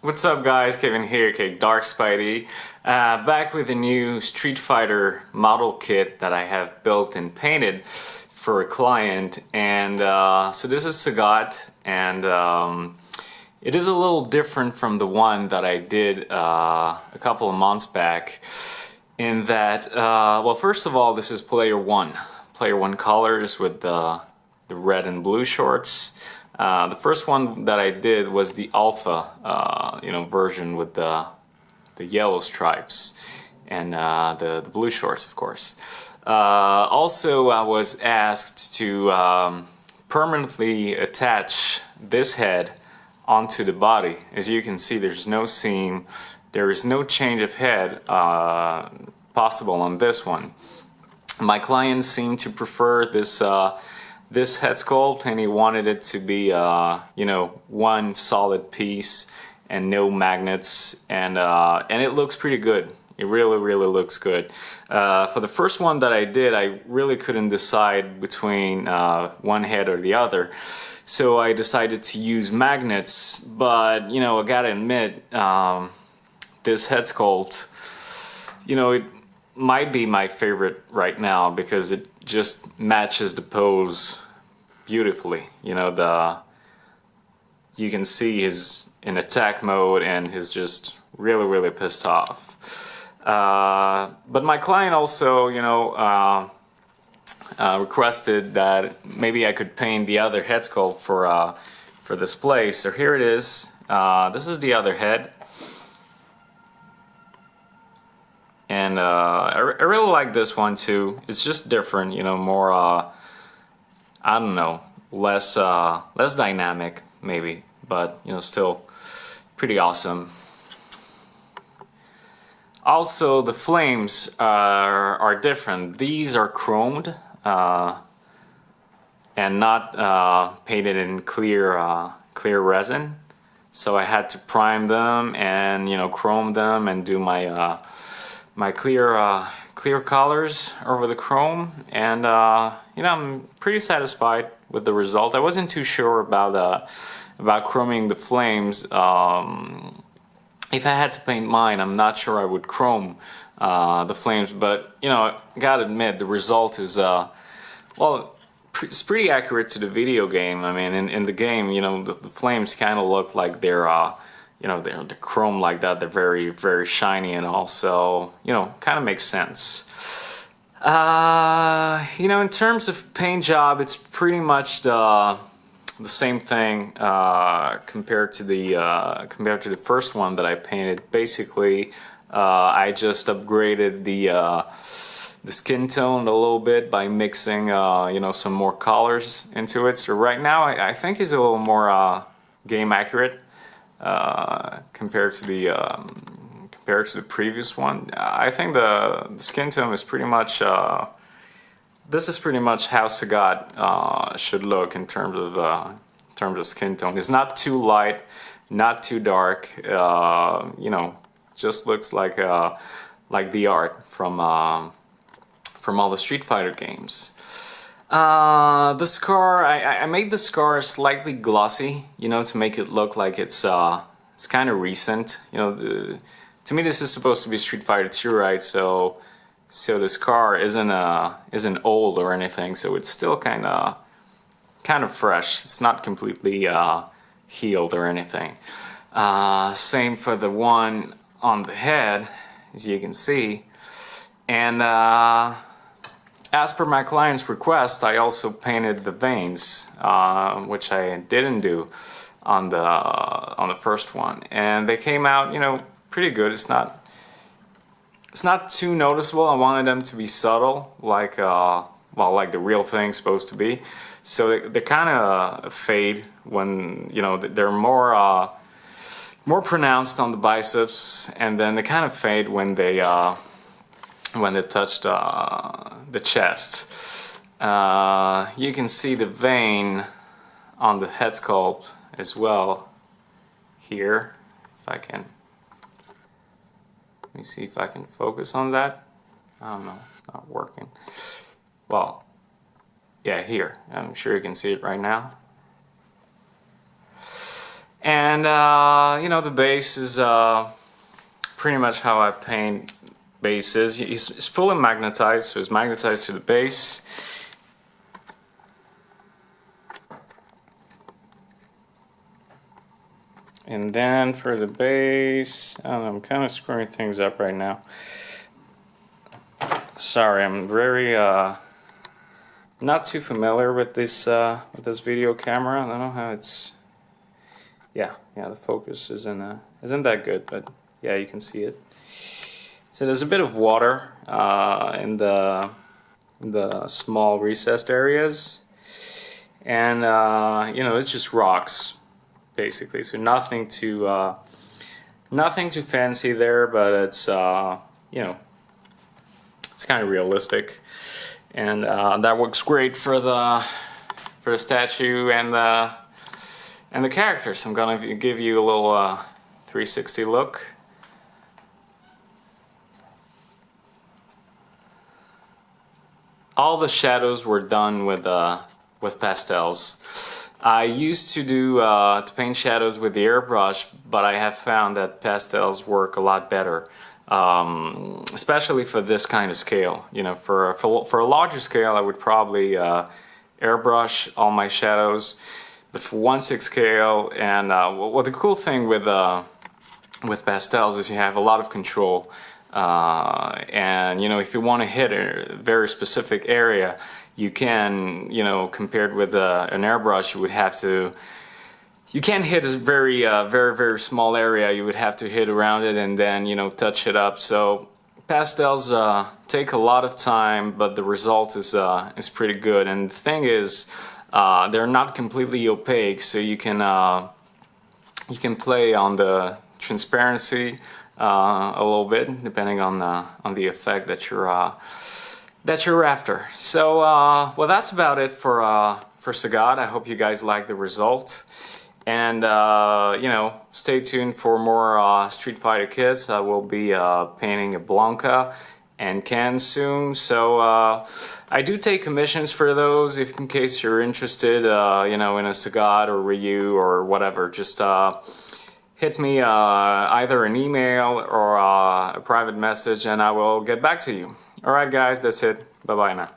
What's up guys, Kevin here, Dark Spidey, back with a new Street Fighter model kit that I have built and painted for a client. And so this is Sagat, and it is a little different from the one that I did a couple of months back in that, well, first of all, this is player one colors with the red and blue shorts. The first one that I did was the alpha, version with the yellow stripes and the blue shorts, of course. Also, I was asked to permanently attach this head onto the body. As you can see, there's no seam, there is no change of head possible on this one. My client seemed to prefer this head sculpt, and he wanted it to be one solid piece and no magnets, and it looks pretty good. It really looks good. For the first one that I did, I really couldn't decide between one head or the other, so I decided to use magnets. But I gotta admit, this head sculpt, it might be my favorite right now because it just matches the pose beautifully. You can see he's in attack mode and he's just really pissed off. But my client also, requested that maybe I could paint the other head sculpt for display. So here it is. This is the other head. And I really like this one too. It's just different, more I don't know, less dynamic maybe, but still pretty awesome. Also, the flames are different. These are chromed and not painted in clear resin. So I had to prime them and chrome them and do my my clear colors over the chrome, and I'm pretty satisfied with the result. I wasn't too sure about chroming the flames. If I had to paint mine, I'm not sure I would chrome the flames, but I gotta admit the result is well, it's pretty accurate to the video game. I mean, in the game, the flames kind of look like they're they're chrome like that. They're very shiny, and also kind of makes sense. In terms of paint job, it's pretty much the same thing compared to the first one that I painted. Basically, I just upgraded the skin tone a little bit by mixing some more colors into it. So right now, I think it's a little more game accurate. Compared to the previous one. I think the skin tone is pretty much this is pretty much how Sagat should look in terms of skin tone. It's not too light, not too dark. Just looks like the art from all the Street Fighter games. The scar, I made the scar slightly glossy, to make it look like it's kind of recent. To me, this is supposed to be Street Fighter 2, right? So the scar isn't old or anything, so it's still kind of fresh. It's not completely healed or anything. Same for the one on the head, as you can see, and as per my client's request, I also painted the veins, which I didn't do on the first one, and they came out, pretty good. It's not too noticeable. I wanted them to be subtle, like like the real thing's supposed to be. So they kind of fade when they're more pronounced on the biceps, and then they kind of fade when they touched the chest. You can see the vein on the head sculpt as well here. Let me see if I can focus on that. I don't know, it's not working. Well, yeah, here. I'm sure you can see it right now. And you know, the base is pretty much how I paint bases. It's fully magnetized, so it's magnetized to the base. And then for the base, I don't know, I'm kind of screwing things up right now. Sorry, I'm very not too familiar with this video camera. I don't know how it's. Yeah, the focus isn't that good, but yeah, you can see it. So there's a bit of water in the small recessed areas, and you know, it's just rocks basically. So nothing too fancy there, but it's you know, it's kind of realistic, and that works great for the statue and the characters. I'm gonna give you a little 360 look. All the shadows were done with pastels. I used to do to paint shadows with the airbrush, but I have found that pastels work a lot better, especially for this kind of scale. You know, for a larger scale, I would probably airbrush all my shadows. But for 1/6 scale, and well, the cool thing with pastels is you have a lot of control. And you know, if you want to hit a very specific area, you can, you know, compared with an airbrush, you can't hit a very very small area. You would have to hit around it and then, you know, touch it up. So pastels take a lot of time, but the result is pretty good. And the thing is, they're not completely opaque, so you can play on the transparency a little bit, depending on the effect that you're after. So well, that's about it for Sagat. I hope you guys like the result, and you know, stay tuned for more Street Fighter kits. I will be painting a Blanca and Ken soon, so I do take commissions for those. If in case you're interested, you know, in a Sagat or Ryu or whatever, just hit me either an email or a private message, and I will get back to you. Alright guys, that's it. Bye bye now.